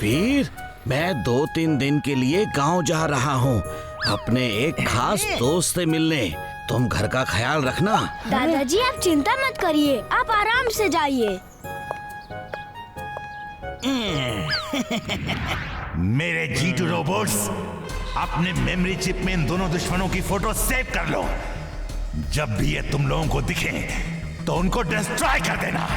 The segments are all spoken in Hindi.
वीर, मैं 2-3 दिन के लिए गांव जा रहा हूँ अपने एक खास दोस्त से मिलने। तुम घर का ख्याल रखना। दादाजी आप चिंता मत करिए, आप आराम से जाइए। मेरे G2 रोबोट्स, अपने मेमोरी चिप में इन दोनों दुश्मनों की फोटो सेव कर लो। जब भी ये तुम लोगों को दिखे तो उनको डिस्ट्रॉय कर देना।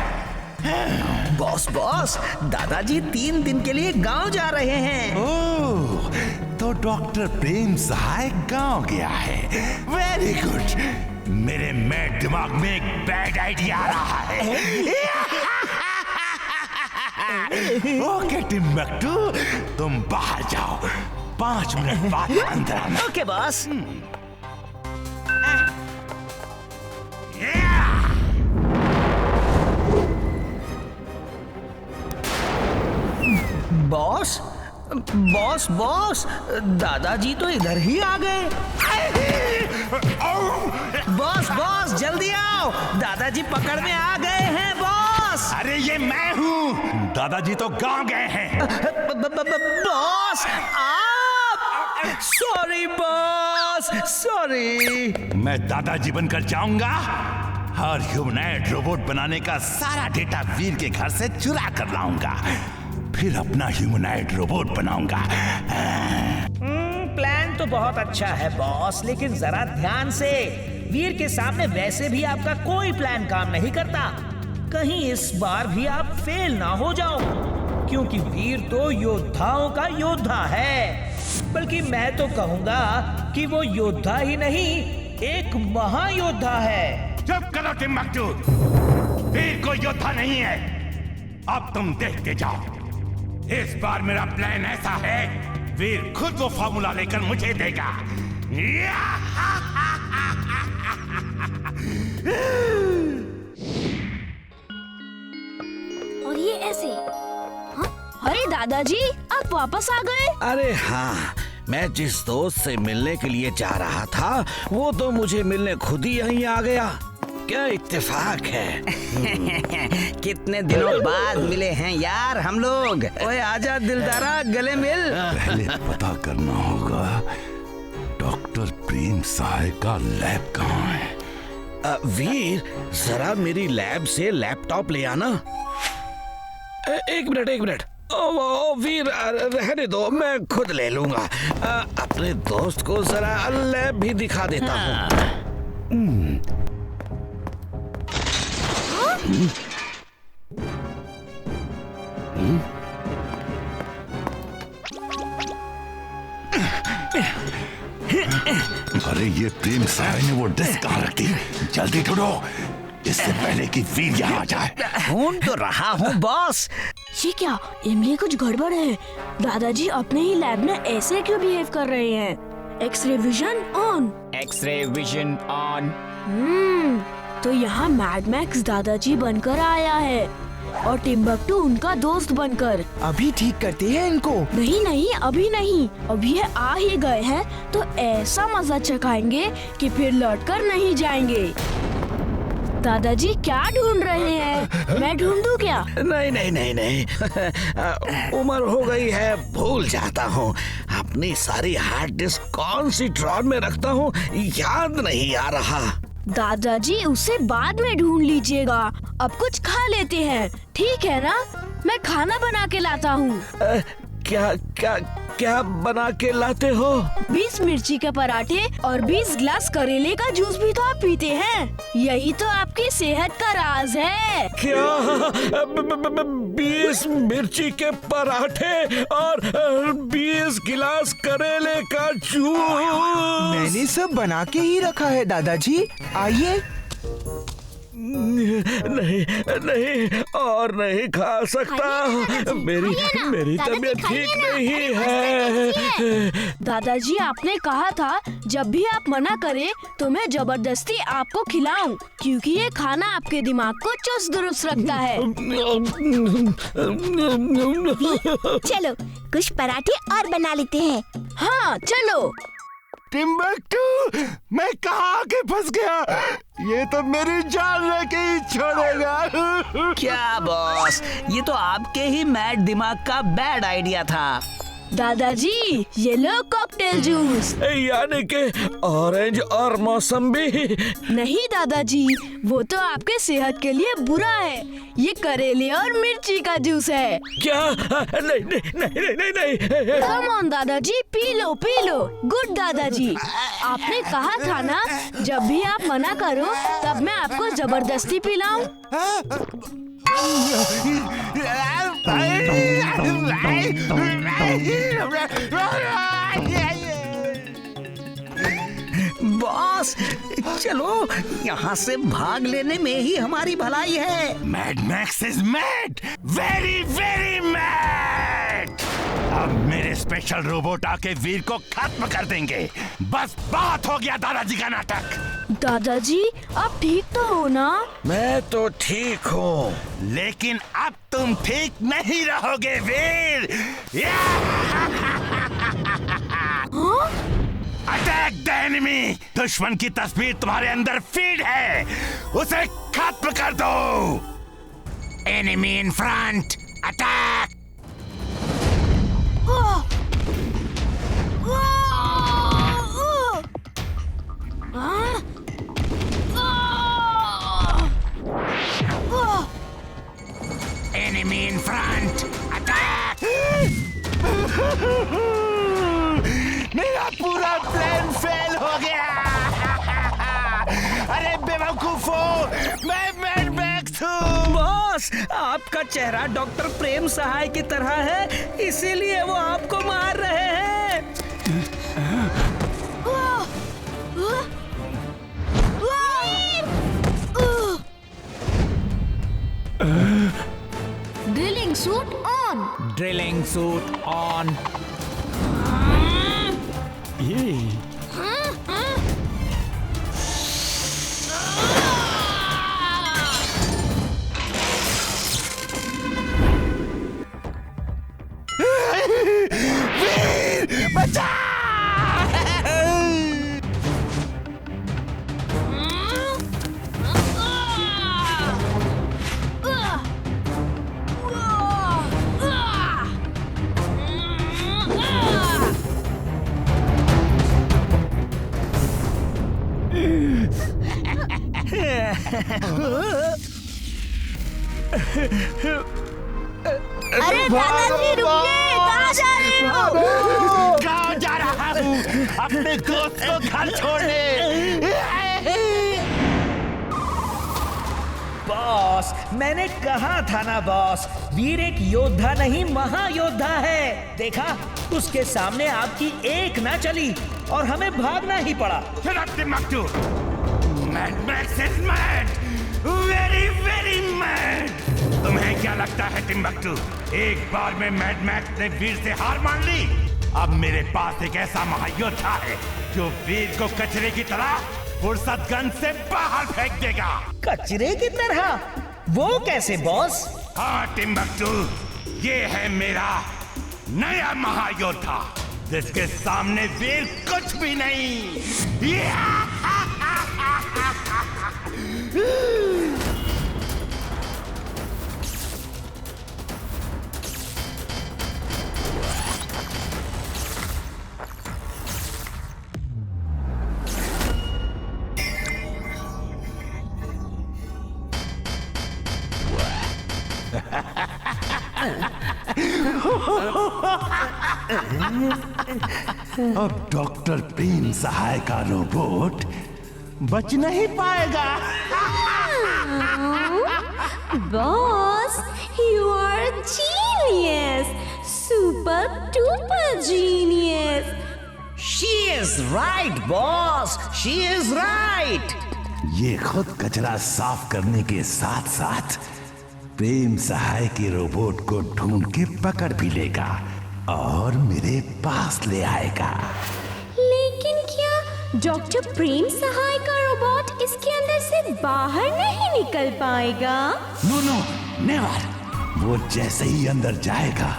बॉस बॉस, दादाजी 3 दिन के लिए गांव जा रहे हैं। ओह, तो डॉक्टर प्रेम सहाय गांव गया है। Very good. मेरे मैड दिमाग में एक बैड आइडिया आ रहा है। ओके टिम्बक्टू, तुम बाहर जाओ, 5 मिनट बाद अंदर आना। Okay boss. Boss boss boss, दादाजी तो इधर ही आ गए। बॉस बॉस जल्दी आओ, दादाजी पकड़ में आ गए हैं बॉस। अरे ये मैं हूँ, दादाजी तो गांव गए हैं। बॉस आप, सॉरी बॉस, सॉरी। मैं दादाजी बनकर जाऊंगा और ह्यूमनॉइड रोबोट बनाने का सारा डेटा वीर के घर से चुरा कर लाऊंगा, फिर अपना ह्यूमनॉइड रोबोट बनाऊंगा। प्लान तो बहुत अच्छा है बॉस, लेकिन जरा ध्यान से। वीर के सामने वैसे भी आपका कोई प्लान काम नहीं करता। कहीं इस बार भी आप फेल ना हो जाओ, क्योंकि वीर तो योद्धाओं का योद्धा है। बल्कि मैं तो कहूंगा कि वो योद्धा ही नहीं, एक महायोद्धा है। चुप करो टिम्बक्टू, वीर को योद्धा नहीं है। अब तुम देखते जाओ, इस बार मेरा प्लान ऐसा है, वीर खुद वो फार्मूला लेकर मुझे देगा। और ये ऐसे। हाँ? अरे दादाजी आप वापस आ गए। अरे हाँ, मैं जिस दोस्त से मिलने के लिए जा रहा था वो तो मुझे मिलने खुद ही यहीं आ गया। क्या इत्तेफाक है। कितने दिनों बाद मिले हैं यार हम लोग। ओए आजा दिलदारा, गले मिल। पहले पता करना होगा डॉक्टर प्रेम सहाय का लैब कहाँ है। वीर, जरा मेरी लैब से लैपटॉप ले आना। एक मिनट। ओ वीर, रहने दो, मैं खुद ले लूंगा। अपने दोस्त को जरा लैब भी दिखा देता हूँ। अरे ये प्रेम सहाय ने वो डिस्क कहाँ रख दी? जल्दी ढूंढो, इससे पहले कि वीर यहाँ आ जाए। ढूंढ तो रहा हूँ बॉस। ये क्या, इमली कुछ गड़बड़ है। दादाजी अपने ही लैब में ऐसे क्यों बिहेव कर रहे हैं? X-ray vision on. X-ray vision on. तो यहाँ मैड मैक्स दादाजी बनकर आया है और टिम्बक्टू उनका दोस्त बनकर। अभी ठीक करते हैं इनको। नहीं, अभी नहीं, अभी ये आ ही गए हैं तो ऐसा मजा चखाएंगे कि फिर लौटकर नहीं जाएंगे। दादाजी क्या ढूंढ रहे हैं? मैं ढूंढूं क्या? नहीं। उम्र हो गई है, भूल जाता हूँ। अपनी सारी हार्ड डिस्क कौन सी ड्रॉर में रखता हूँ याद नहीं आ रहा। दादाजी उसे बाद में ढूंढ लीजिएगा, अब कुछ खा लेते हैं, ठीक है ना? मैं खाना बना के लाता हूँ। क्या बना के लाते हो? 20 मिर्ची के पराठे और 20 ग्लास करेले का जूस भी तो आप पीते हैं। यही तो आपकी सेहत का राज है। क्या 20 मिर्ची के पराठे और 20 गिलास करेले का जूस? मैंने सब बना के ही रखा है दादाजी, आइए। नहीं और नहीं खा सकता। मेरी तबीयत ठीक नहीं है। दादाजी आपने कहा था जब भी आप मना करें तो मैं जबरदस्ती आपको खिलाऊं, क्योंकि ये खाना आपके दिमाग को चुस्त दुरुस्त रखता है। चलो कुछ पराठे और बना लेते हैं। हाँ चलो। टिम्बकटू, मैं कहाँ आके फंस गया? ये तो मेरी जान लेके ही छोड़ेगा। क्या बॉस, ये तो आपके ही मैड दिमाग का बैड आइडिया था। दादाजी ये लो कॉकटेल जूस। यानी कि ऑरेंज और मौसम्बी। नहीं दादाजी, वो तो आपके सेहत के लिए बुरा है। ये करेले और मिर्ची का जूस है। क्या? नहीं नहीं नहीं नहीं नहीं। कम ऑन दादाजी, P low P low. Good दादाजी, आपने कहा था ना जब भी आप मना करो तब मैं आपको जबरदस्ती पिलाऊं। बॉस चलो, यहाँ से भाग लेने में ही हमारी भलाई है। Mad max is mad, very very mad. अब मेरे स्पेशल रोबोट आके वीर को खत्म कर देंगे। बस बात हो गया दादाजी का नाटक। दादाजी आप ठीक तो हो ना? मैं तो ठीक हूँ, लेकिन अब तुम ठीक नहीं रहोगे वीर। Attack the enemy. दुश्मन की तस्वीर तुम्हारे अंदर फीड है, उसे खत्म कर दो। Enemy in front, attack. Enemy in front! Attack! मेरा पूरा प्लान फेल हो गया। अरे बेवकूफो, मैं मैड मैक्स हूँ। बॉस आपका चेहरा डॉक्टर प्रेम सहाय की तरह है, इसीलिए वो आपको मार रहे हैं। Drilling suit on. Drilling suit on. वीर बचा। अरे दादाजी रुकिए, कहाँ जा रहे हो? गाँव जा रहा हूँ अपने दोस्त को घर छोड़ने। बॉस मैंने कहा था ना बॉस, वीर एक योद्धा नहीं महायोद्धा है। देखा, उसके सामने आपकी एक ना चली और हमें भागना ही पड़ा। Mad max is mad, very very mad. तुम्हें क्या लगता है टिम्बकटू, एक बार में मैड मैक्स ने वीर से हार मान ली? अब मेरे पास एक ऐसा महायोद्धा है जो वीर को कचरे की तरह फुर्सतगंज से बाहर फेंक देगा। कचरे की तरह? वो कैसे बॉस? हाँ टिम्बकटू, ये है मेरा नया महायोद्धा जिसके सामने वीर कुछ भी नहीं। अब डॉक्टर प्रेम सहाय का रोबोट बच नहीं पाएगा। Boss, you are a genius, super duper genius. She is right, boss. She is right. ये खुद कचरा साफ करने के साथ साथ प्रेम सहाय के रोबोट को ढूंढ के पकड़ भी लेगा और मेरे पास ले आएगा। लेकिन क्या डॉक्टर प्रेम सहाय का रोबोट इसके अंदर से बाहर नहीं निकल पाएगा? No no never. वो जैसे ही अंदर जाएगा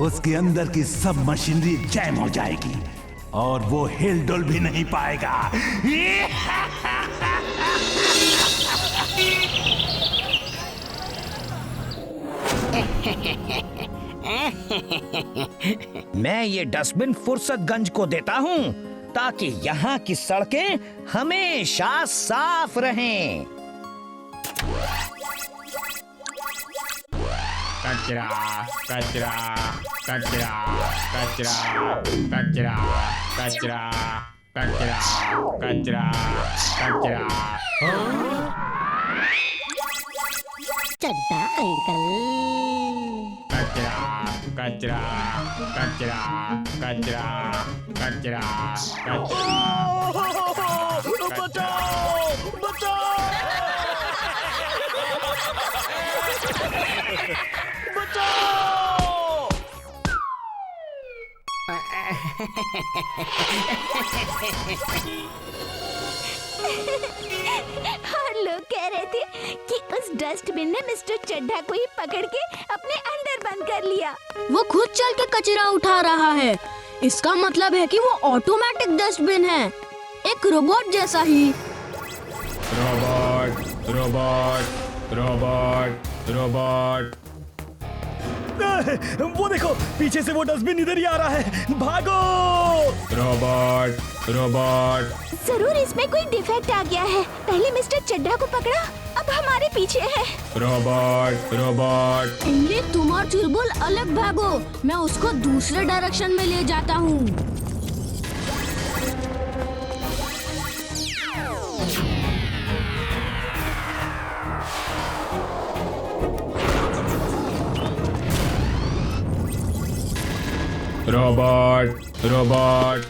उसके अंदर की सब मशीनरी जैम हो जाएगी और वो हिलडुल भी नहीं पाएगा। मैं ये डस्टबिन फुर्सतगंज को देता हूँ ताकि यहाँ की सड़कें हमेशा साफ रहें। कचरा कचरा कचरा कचरा कचरा कचरा कचरा कचरा कचरा। चड्ढा अंकल। कचरा कचरा कचरा कचरा कचरा कचरा। और लोग कह रहे थे कि उस डस्टबिन ने मिस्टर चड्ढा को ही पकड़ के अपने अंदर बंद कर लिया। वो खुद चल के कचरा उठा रहा है। इसका मतलब है कि वो ऑटोमेटिक डस्टबिन है, एक रोबोट जैसा ही। Robot robot robot robot. वो देखो, पीछे से वो डस्टबिन इधर ही आ रहा है, भागो! Robot robot. जरूर इसमें कोई डिफेक्ट आ गया है। पहले मिस्टर चड्ढा को पकड़ा, अब हमारे पीछे है। Robot robot. इमली, तुम और चुलबुल अलग भागो, मैं उसको दूसरे डायरेक्शन में ले जाता हूँ। Robot robot.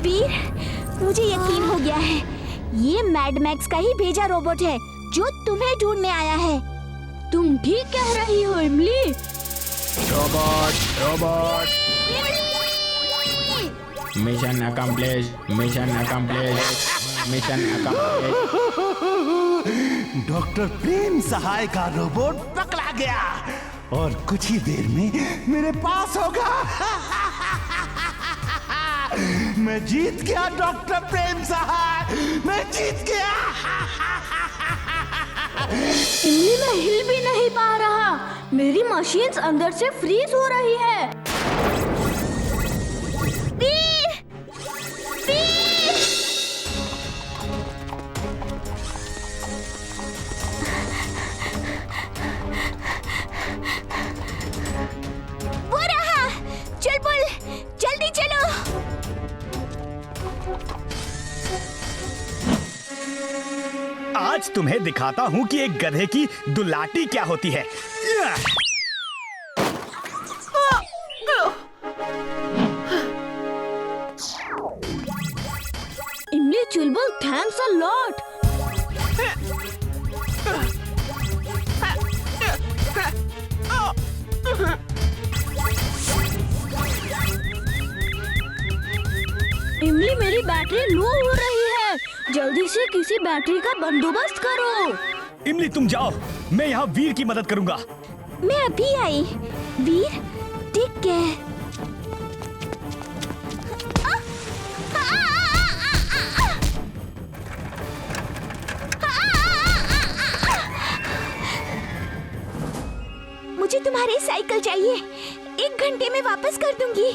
वीर, मुझे यकीन हो गया है, ये मैड मैक्स का ही भेजा रोबोट है जो तुम्हें ढूंढने आया है। तुम ठीक कह रही हो Imli. Robot robot. Mission accomplish mission accomplish mission accomplish. Doctor Prem Sahay का रोबोट पकड़ा गया और कुछ ही देर में मेरे पास होगा। मैं जीत गया डॉक्टर प्रेम सहाय, मैं जीत गया। इमली, मैं हिल भी नहीं पा रहा, मेरी मशीन्स अंदर से फ्रीज हो रही है। वीर! वीर! वो रहा! चुलबुल, जल्दी चलो। आज तुम्हें दिखाता हूँ कि एक गधे की दुलाटी क्या होती है। इमली, चुलबुल, थैंक्स अ लॉट। इमली, मेरी बैटरी लो हो रही है, जल्दी से किसी बैटरी का बंदोबस्त करो। इमली, तुम जाओ, मैं यहाँ वीर की मदद करूँगा। मैं अभी आई। वीर, ठीक है। मुझे तुम्हारी साइकिल चाहिए, 1 घंटे में वापस कर दूंगी।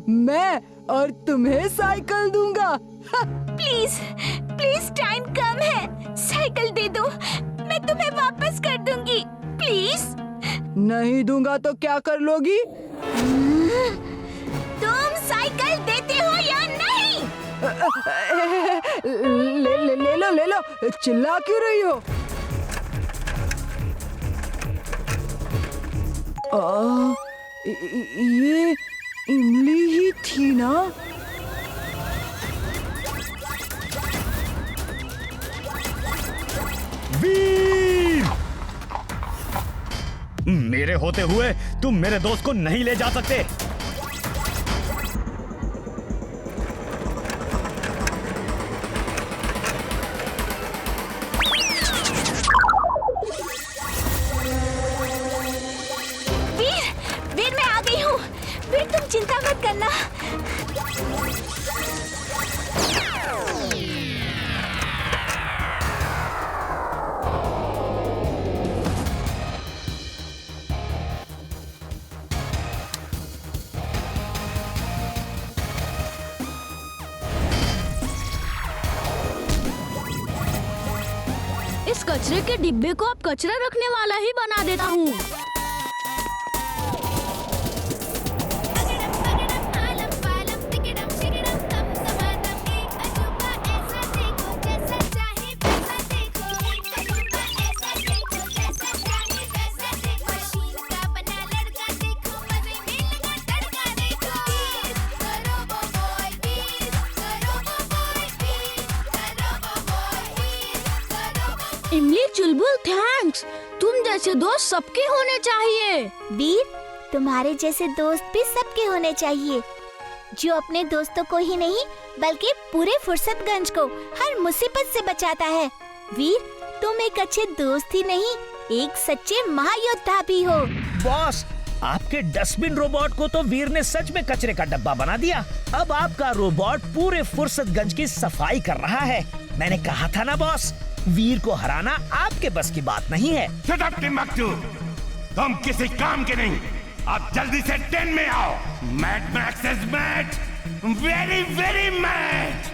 मैं और तुम्हें साइकिल दूंगा। प्लीज प्लीज, टाइम कम है, साइकिल दे दो, मैं तुम्हें वापस कर दूंगी, प्लीज। नहीं दूंगा तो क्या कर लोगी? तुम साइकिल देते हो या नहीं? ले लो, चिल्ला क्यों रही हो? ये इमली ही थी ना? वीर! मेरे होते हुए तुम मेरे दोस्त को नहीं ले जा सकते। इस कचरे के डिब्बे को अब कचरा रखने वाला ही बना देता हूँ। इमली चुलबुल थैंक्स। तुम जैसे दोस्त सबके होने चाहिए। वीर, तुम्हारे जैसे दोस्त भी सबके होने चाहिए, जो अपने दोस्तों को ही नहीं बल्कि पूरे फुर्सतगंज को हर मुसीबत से बचाता है। वीर, तुम एक अच्छे दोस्त ही नहीं, एक सच्चे महायोद्धा भी हो। बॉस, आपके डस्टबिन रोबोट को तो वीर ने सच में कचरे का डब्बा बना दिया। अब आपका रोबोट पूरे फुर्सतगंज की सफाई कर रहा है। मैंने कहा था ना बॉस, वीर को हराना आपके बस की बात नहीं है। Shut up, Timbuktu! तुम किसी काम के नहीं। अब जल्दी से 10 में आओ। Mad max is mad, very very mad.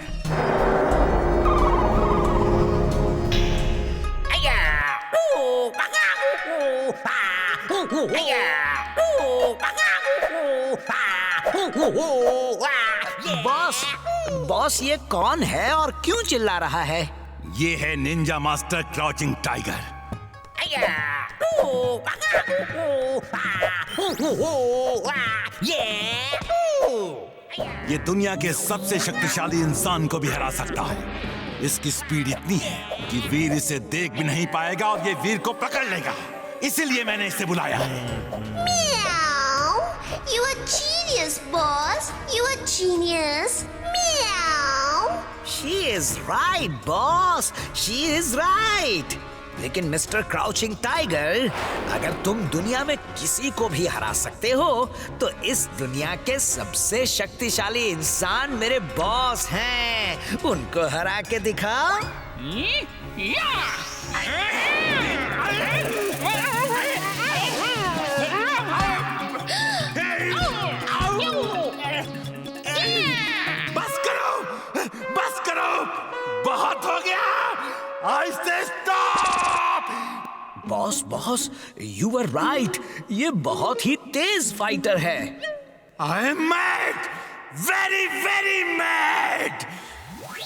Boss ये कौन है और क्यों चिल्ला रहा है? ये है निंजा मास्टर क्राउचिंग टाइगर। ये दुनिया के सबसे शक्तिशाली इंसान को भी हरा सकता है। इसकी स्पीड इतनी है कि वीर इसे देख भी नहीं पाएगा और ये वीर को पकड़ लेगा। इसीलिए मैंने इसे बुलाया है। You a genius, boss. You a genius. Meow. She is right, boss. She is right. लेकिन मिस्टर क्राउचिंग टाइगर, अगर तुम दुनिया में किसी को भी हरा सकते हो, तो इस दुनिया के सबसे शक्तिशाली इंसान मेरे बॉस हैं। उनको हरा के दिखाओ। बस करो, बहुत हो गया। आहिस्ते stop. Boss, you are right. ये बहुत ही तेज फाइटर है। I am mad, very very mad.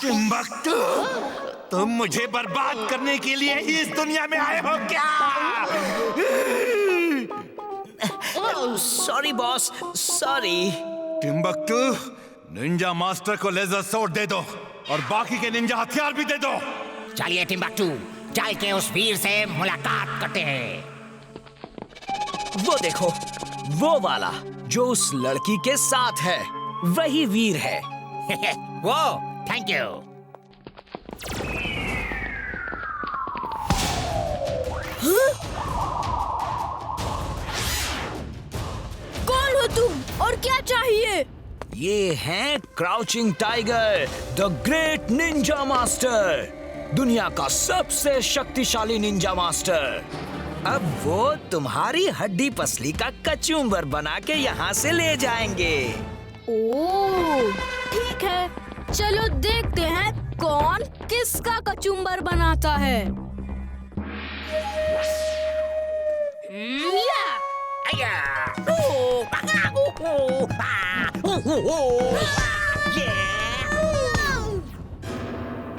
Timbuktu, तुम मुझे बर्बाद करने के लिए ही इस दुनिया में आए हो क्या? Sorry boss, sorry. Timbuktu, Ninja master को लेजर सोर्ड दे दो और बाकी के निंजा हथियार भी दे दो। चलिए टिम्बक्टू, चल के उस वीर से मुलाकात करते हैं। वो देखो, वो वाला जो उस लड़की के साथ है, वही वीर है। वो, थैंक यू। कौन हो तुम और क्या चाहिए? ये हैं crouching tiger, the great Ninja master, दुनिया का सबसे शक्तिशाली निंजा मास्टर। अब वो तुम्हारी हड्डी पसली का कचूमर बना के यहाँ से ले जाएंगे। ओह, ठीक है, चलो देखते हैं कौन किसका कचूमर बनाता है।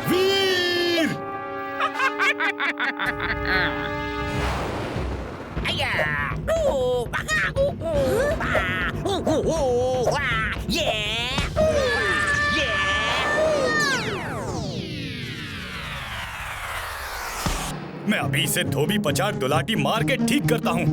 वीर! मैं अभी से धोबी पचाक दुलाटी मार के ठीक करता हूँ।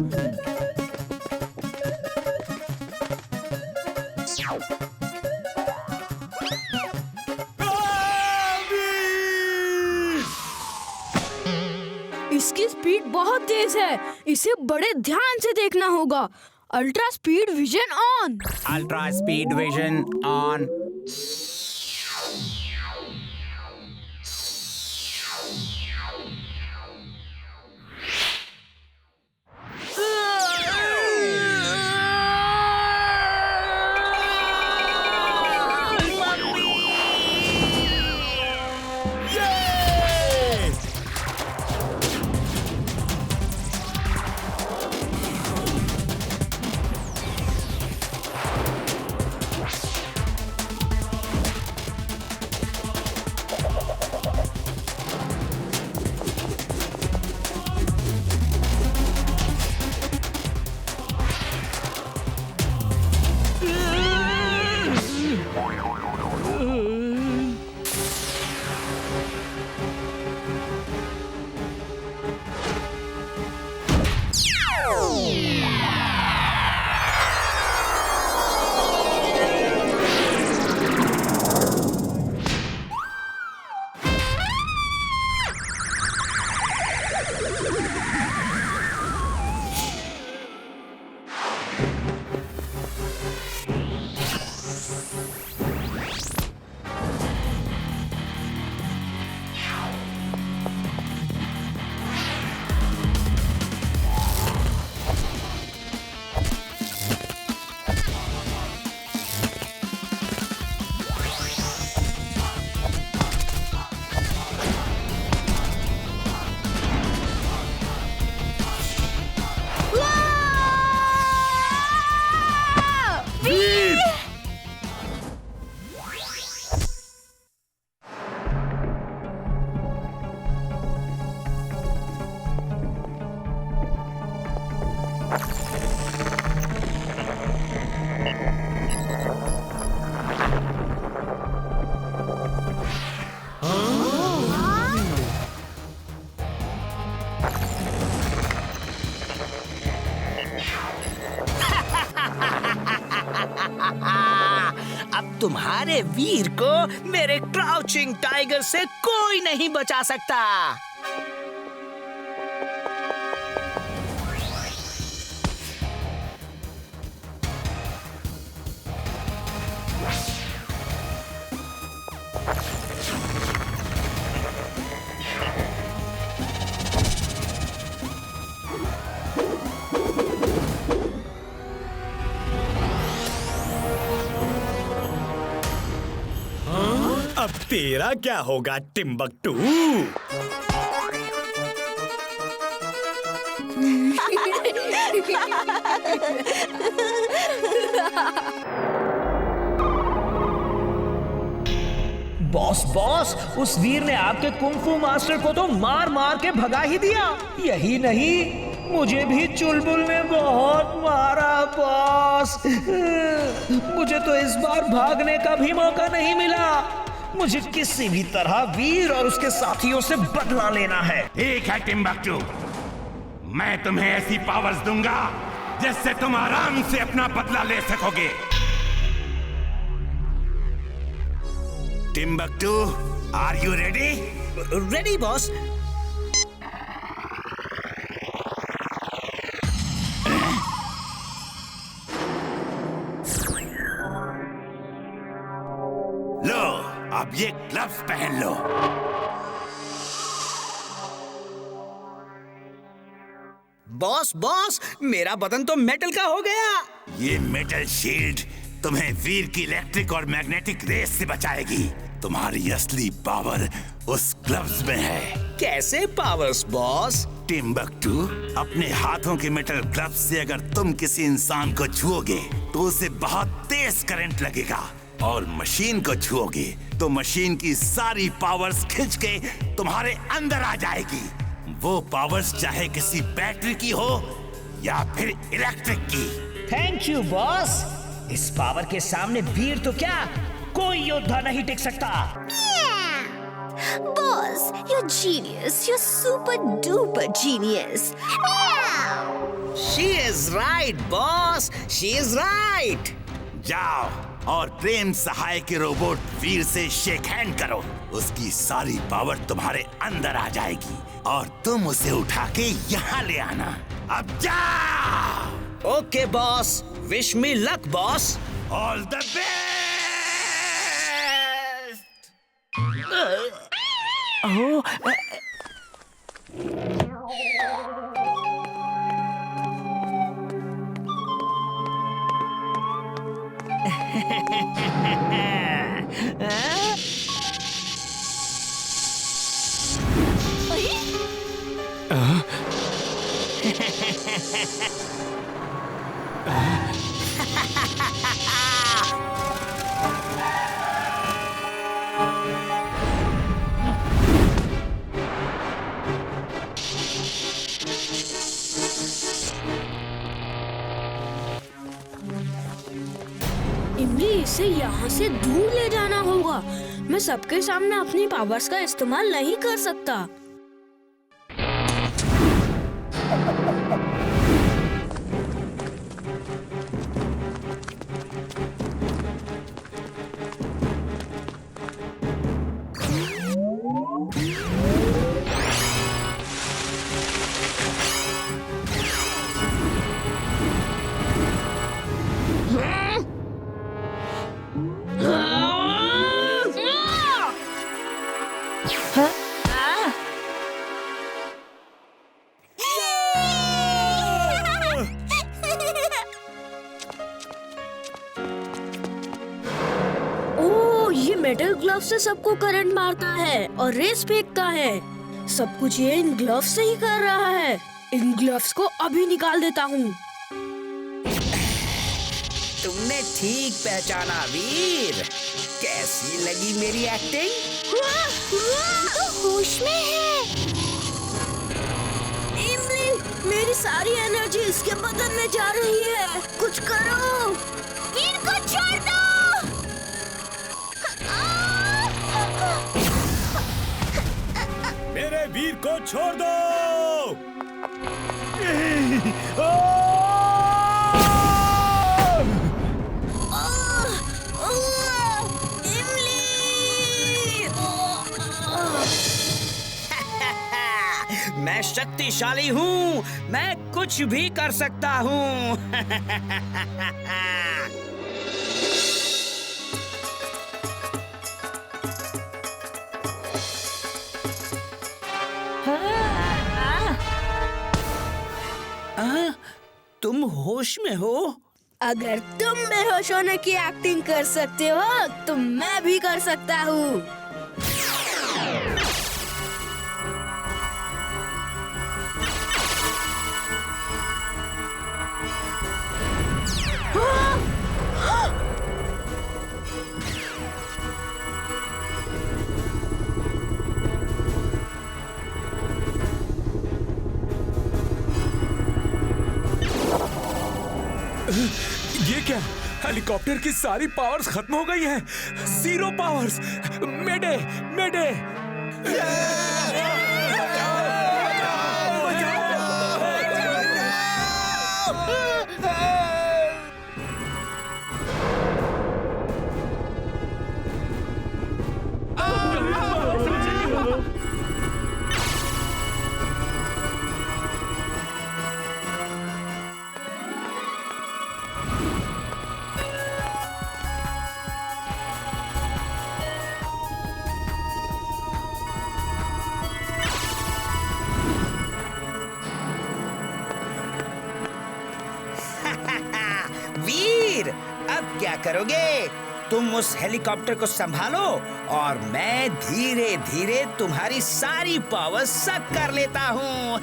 इसकी स्पीड बहुत तेज है, इसे बड़े ध्यान से देखना होगा। Ultra speed vision on. Ultra speed vision on. अब तुम्हारे वीर को मेरे क्राउचिंग टाइगर से कोई नहीं बचा सकता। अब तेरा क्या होगा टिम्बकटू? बॉस, उस वीर ने आपके कुंफू मास्टर को तो मार मार के भगा ही दिया। यही नहीं, मुझे भी चुलबुल ने बहुत मारा बॉस। मुझे तो इस बार भागने का भी मौका नहीं मिला। मुझे किसी भी तरह वीर और उसके साथियों से बदला लेना है। ठीक है टिम्बकटू, मैं तुम्हें ऐसी पावर्स दूंगा जिससे तुम आराम से अपना बदला ले सकोगे। Timbuktu, are you ready? Ready boss. लो, अब ये ग्लव्स पहन लो। बॉस, मेरा बदन तो मेटल का हो गया। ये मेटल शील्ड तुम्हें वीर की इलेक्ट्रिक और मैग्नेटिक रेस से बचाएगी। तुम्हारी असली पावर उस ग्लव्स में है। कैसे पावर्स बॉस? टिम्बकटू, अपने हाथों के मेटल ग्लव्स से अगर तुम किसी इंसान को छुओगे तो उसे बहुत तेज करंट लगेगा, और मशीन को छुओगे तो मशीन की सारी पावर्स खिंच के तुम्हारे अंदर आ जाएगी। वो पावर्स चाहे किसी बैटरी की हो या फिर इलेक्ट्रिक की। Thank you boss. इस पावर के सामने वीर तो क्या, कोई योद्धा नहीं टिक सकता। Boss, you're genius. You're super duper genius. She is right, boss. She is right. जाओ और प्रेम सहाय के रोबोट वीर से शेक हैंड करो। उसकी सारी पावर तुम्हारे अंदर आ जाएगी और तुम उसे उठा के यहाँ ले आना। अब जाओ। Okay boss, wish me luck boss. All the best. Oh, Imli, इसे यहाँ से दूर ले जाना होगा। मैं सबके सामने अपनी पावर्स का इस्तेमाल नहीं कर सकता। मेटल ग्लव से सबको करंट मारता है और रेस फेंकता है। सब कुछ ये इन ग्लव्स से ही कर रहा है। इन ग्लव्स को अभी निकाल देता हूँ। तुमने ठीक पहचाना वीर। कैसी लगी मेरी एक्टिंग? तो होश में है। इमली, मेरी सारी एनर्जी इसके बदन में जा रही है। कुछ करो। वीर को छोड़ दो। मेरे वीर को छोड़ दो। मैं शक्तिशाली हूँ। मैं कुछ भी कर सकता हूँ। तुम होश में हो? अगर तुम बेहोश होने की एक्टिंग कर सकते हो तो मैं भी कर सकता हूँ। ये क्या? हेलीकॉप्टर की सारी पावर्स खत्म हो गई हैं। Zero powers. मेडे, मेडे। वीर, अब क्या करोगे? तुम उस हेलीकॉप्टर को संभालो और मैं धीरे धीरे तुम्हारी सारी पावर सक कर लेता हूँ।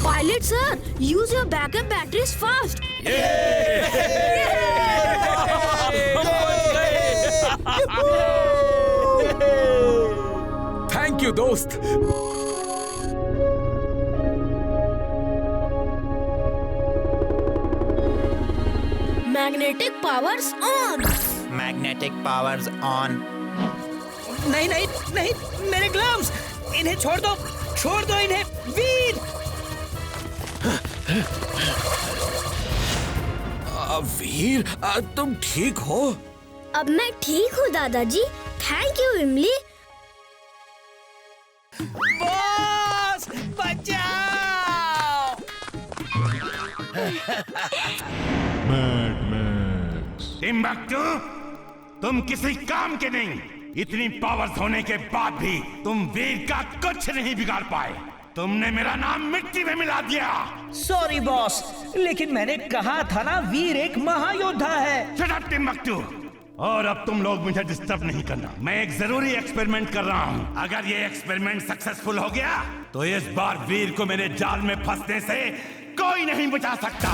Pilot sir, use your backup batteries fast. Thank you दोस्त। Magnetic powers on. Magnetic powers on. नहीं नहीं नहीं, मेरे ग्लव्स, इन्हें छोड़ दो इन्हें। वीर, वीर, तुम ठीक हो? अब मैं ठीक हूँ दादाजी। थैंक यू इमली। बॉस बचाओ! टिम्बक्टू, तुम किसी काम के नहीं। इतनी पावर्स होने के बाद भी तुम वीर का कुछ नहीं बिगाड़ पाए। तुमने मेरा नाम मिट्टी में मिला दिया। सॉरी बॉस, लेकिन मैंने कहा था ना, वीर एक महायोद्धा है। Shut up Timbuktu. और अब तुम लोग मुझे डिस्टर्ब नहीं करना। मैं एक जरूरी एक्सपेरिमेंट कर रहा हूँ। अगर ये एक्सपेरिमेंट सक्सेसफुल हो गया तो इस बार वीर को मेरे जाल में फंसने से कोई नहीं बचा सकता।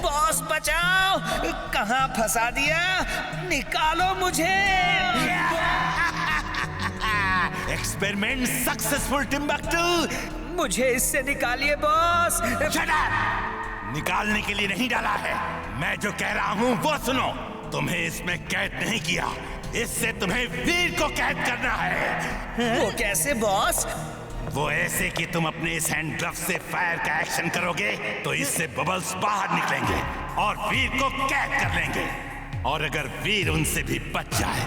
बॉस बचाओ! कहाँ फंसा दिया? निकालो मुझे! Experiment successful Timbuktu. मुझे इससे निकालिए बॉस। Shut up! निकालने के लिए नहीं डाला है। मैं जो कह रहा हूँ वो सुनो। तुम्हें इसमें कैद नहीं किया, इससे तुम्हें वीर को कैद करना है। वो कैसे बॉस? वो ऐसे कि तुम अपने इस हैंड ग्लव से फायर का एक्शन करोगे तो इससे बबल्स बाहर निकलेंगे और वीर को कैद कर लेंगे। और अगर वीर उनसे भी बच जाए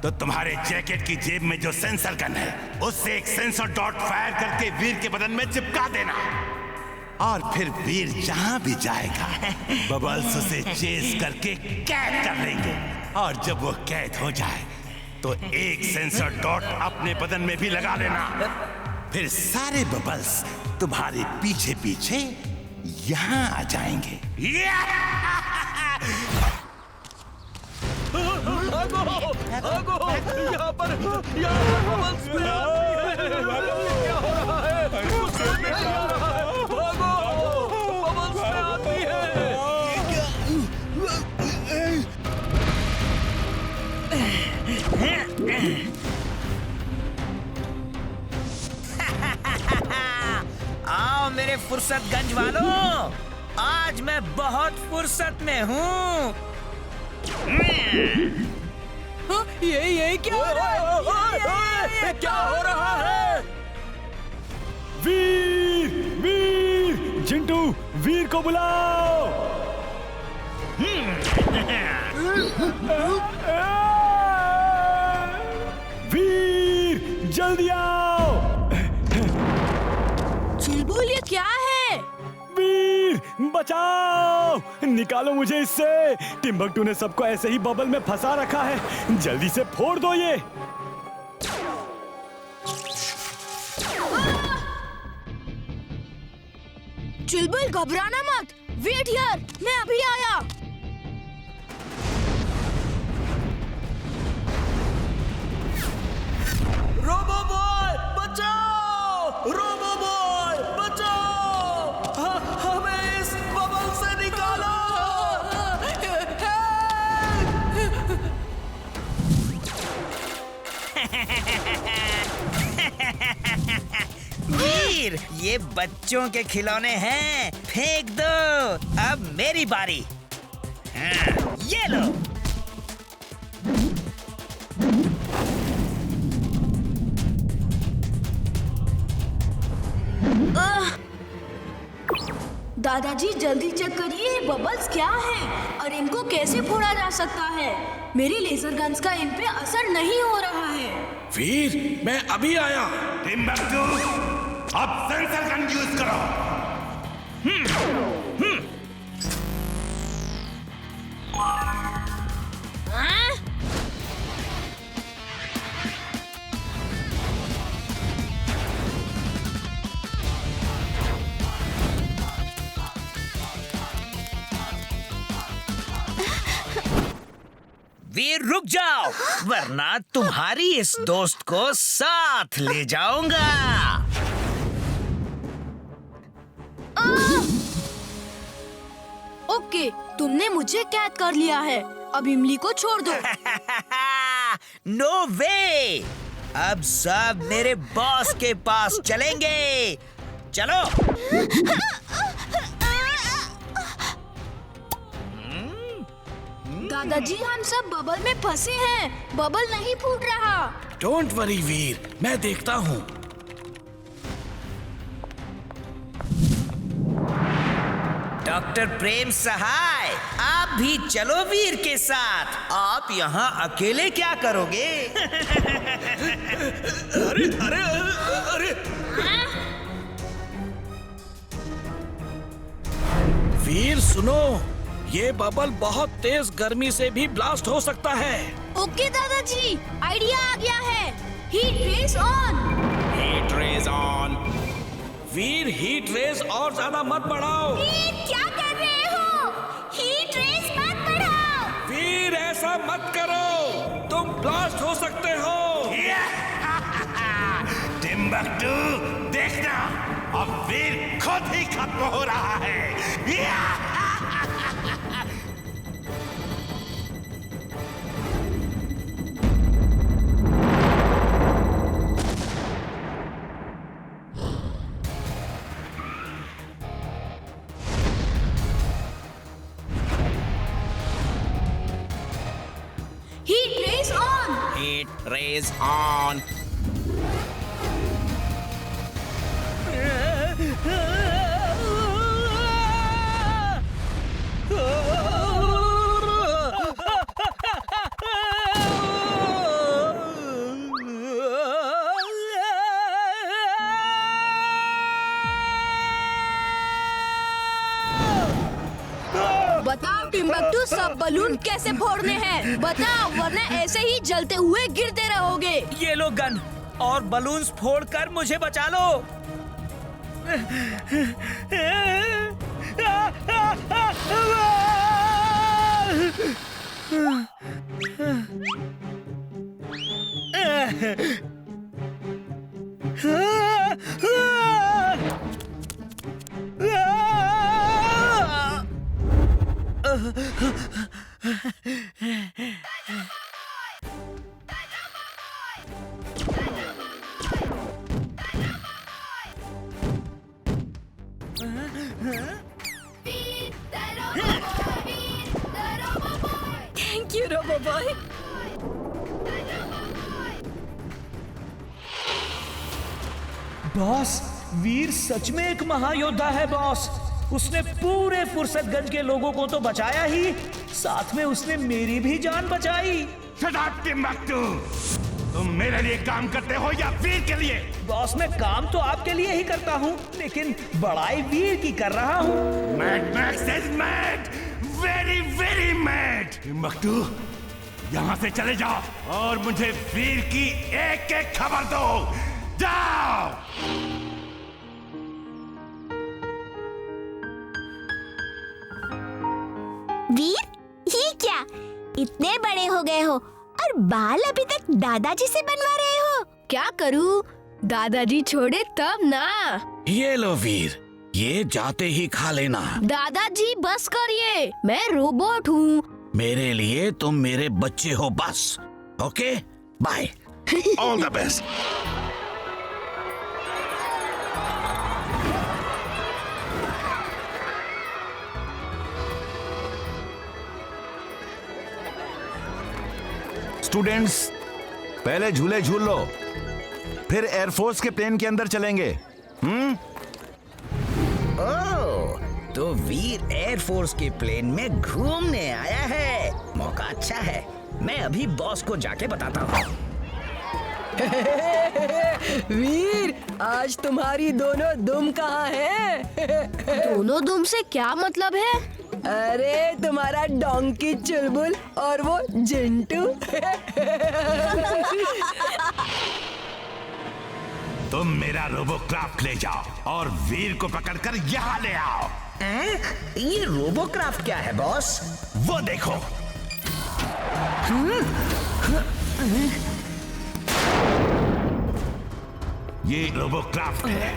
तो तुम्हारे जैकेट की जेब में जो सेंसर गन है उससे एक सेंसर डॉट फायर करके वीर के बदन में चिपका देना। और फिर वीर जहां भी जाएगा बबल्स उसे चेस करके कैद कर लेंगे। और जब वो कैद हो जाए तो एक सेंसर डॉट अपने बदन में भी लगा लेना। फिर सारे बबल्स तुम्हारे पीछे पीछे यहाँ आ जाएंगे। यहाँ पर बबल्स में आती है। आओ मेरे फुर्सतगंज वालों, आज मैं बहुत फुर्सत में हूँ। ये क्या हो रहा है? क्या हो रहा है? वीर, वीर, चिंटू, वीर को बुलाओ। वीर, जल्दी आओ। चुलबुल, ये क्या है? वीर, बचाओ! निकालो मुझे इससे। टिम्बक्टू ने सबको ऐसे ही बबल में फंसा रखा है। जल्दी से फोड़ दो ये। चुलबुल, घबराना मत। वेट हियर, मैं अभी आया। रोबो बॉय बचाओ! रोबो बॉय बचाओ! हमें इस बबल से निकालो! वीर, ये बच्चों के खिलौने हैं, फेंक दो। अब मेरी बारी। हाँ, ये लो। दादाजी, जल्दी चेक करिए ये बबल्स क्या हैं और इनको कैसे फोड़ा जा सकता है। मेरी लेजर गन्स का इन पे असर नहीं हो रहा है। वीर, मैं अभी आया। टिम्बक्टू, अब सेंसर गन यूज करो। वीर रुक जाओ, वरना तुम्हारी इस दोस्त को साथ ले जाऊंगा। ओके, तुमने मुझे कैद कर लिया है। अब इमली को छोड़ दो। नो वे! अब सब मेरे बॉस के पास चलेंगे। चलो। दादाजी, हम सब बबल में फंसे हैं। बबल नहीं फूट रहा। डोंट वरी वीर, मैं देखता हूँ। डॉक्टर प्रेम सहाय, आप भी चलो वीर के साथ। आप यहाँ अकेले क्या करोगे? अरे अरे अरे, वीर सुनो, ये बबल बहुत तेज गर्मी से भी ब्लास्ट हो सकता है। ओके दादाजी, आइडिया आ गया है। Heat rays on. Heat rays on. Veer heat rays और ज्यादा मत बढ़ाओ। क्या कर रहे हो? हीट रेस मत बढ़ाओ। वीर ऐसा मत करो, तुम ब्लास्ट हो सकते हो। टिम्बक्टू, देखना, अब वीर खुद ही खत्म हो रहा है। Heat rays on. Heat rays on. बताओ टिम्बक्टू, सब बलून कैसे फोड़ने हैं? बताओ, वरना ऐसे ही जलते हुए गिरते रहोगे। ये लो गन और बलून्स फोड़कर मुझे बचा लो। Thank you robo boy. Boss, Veer सच में एक महायोद्धा है बॉस। उसने पूरे फुर्सतगंज के लोगों को तो बचाया ही, साथ में उसने मेरी भी जान बचाई। शट अप टिम्बक्टू, तुम मेरे लिए काम करते हो या वीर के लिए? बॉस, मैं काम तो आपके लिए ही करता हूँ, लेकिन बड़ाई वीर की कर रहा हूँ। Mad max is mad, very very mad. Timbuktu, यहाँ से चले जाओ और मुझे वीर की एक एक खबर दो। जाओ। वीर, ये क्या? इतने बड़े हो गए हो और बाल अभी तक दादाजी से बनवा रहे हो? क्या करूं? दादाजी छोड़े तब ना। ये लो वीर, ये जाते ही खा लेना। दादाजी बस करिए, मैं रोबोट हूँ। मेरे लिए तुम मेरे बच्चे हो बस। Okay, bye. All the best. Students, पहले झूले झूल लो, फिर एयरफोर्स के प्लेन के अंदर चलेंगे। ओह, तो वीर एयरफोर्स के प्लेन में घूमने आया है। मौका अच्छा है, मैं अभी बॉस को जाके बताता हूँ। वीर, आज तुम्हारी दोनों दुम कहाँ है? दोनों दुम से क्या मतलब है? अरे तुम्हारा डोंकी चुलबुल और वो जिंटू। तुम मेरा रोबोक्राफ्ट ले जाओ और वीर को पकड़कर यहाँ ले आओ। ये रोबोक्राफ्ट क्या है बॉस? वो देखो। ये रोबोक्राफ्ट है।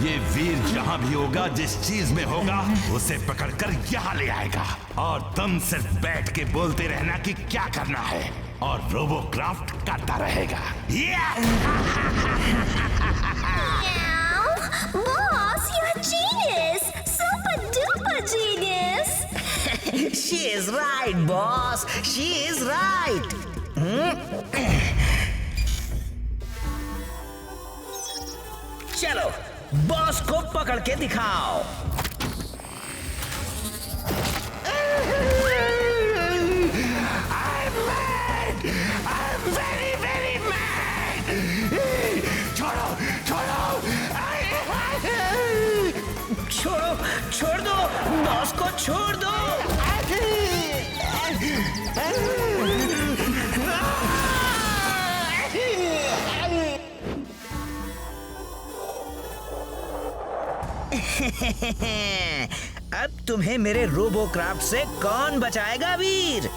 ये वीर जहाँ भी होगा, जिस चीज में होगा, उसे पकड़कर यहाँ ले आएगा और तुम सिर्फ बैठ के बोलते रहना कि क्या करना है और रोबोक्राफ्ट करता रहेगा। Boss, you're a genius! Super duper genius! She is right, boss. She is right. चलो, बॉस को पकड़ के दिखाओ। I'm very, very mad. छोड़ो, छोड़ो। छोड़ो, छोड़ दो, बॉस को छोड़ दो। अब तुम्हें मेरे रोबोक्राफ्ट से कौन बचाएगा वीर?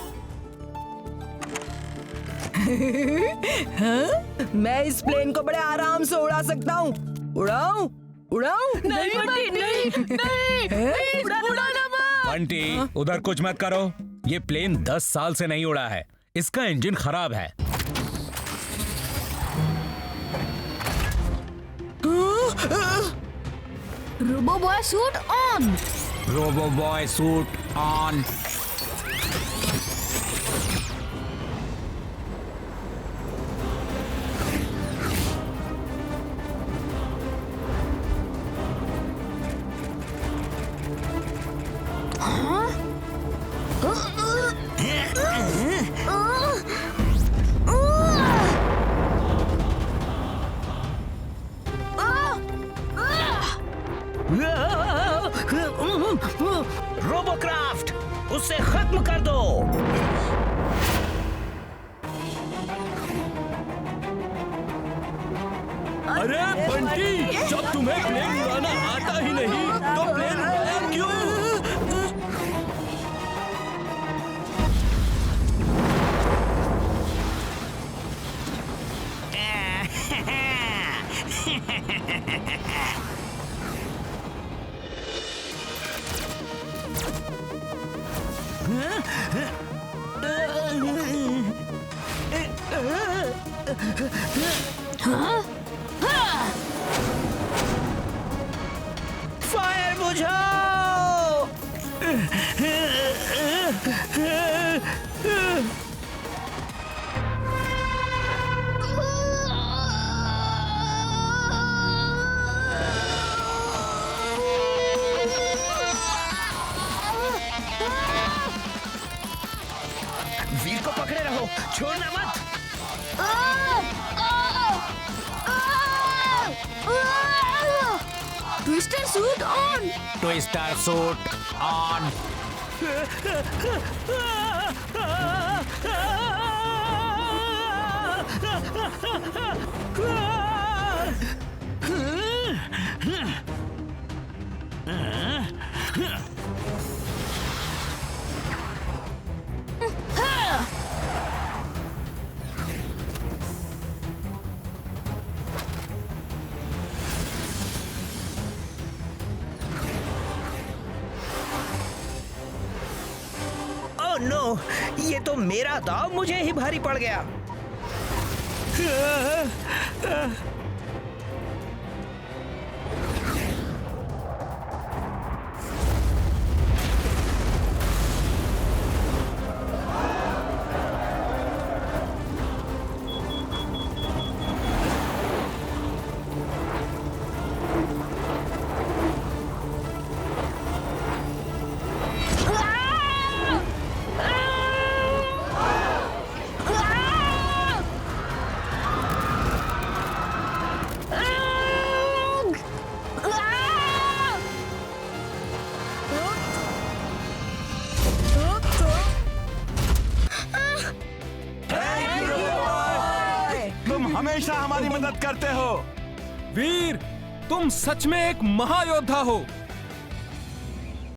हाँ? मैं इस प्लेन को बड़े आराम से उड़ा सकता हूँ। उड़ाऊं? उड़ाऊं? नहीं बंटी, नहीं, उड़ाना मत। बंटी, उधर कुछ मत करो। ये प्लेन 10 साल से नहीं उड़ा है। इसका इंजन खराब है। Robo boy suit on. Robo boy suit on. Robocraft, उसे खत्म कर दो। अरे बंटी, जब तुम्हें प्लेन उड़ाना आता ही नहीं तो प्लेन उड़ाया क्यों? फायर बुझाओ। वीर को पकड़े रहो, छोड़ना मत। Twister suit on. Twister suit on. No, ये तो मेरा दाव मुझे ही भारी पड़ गया। हमेशा हमारी मदद करते हो। वीर, तुम सच में एक महायोद्धा हो।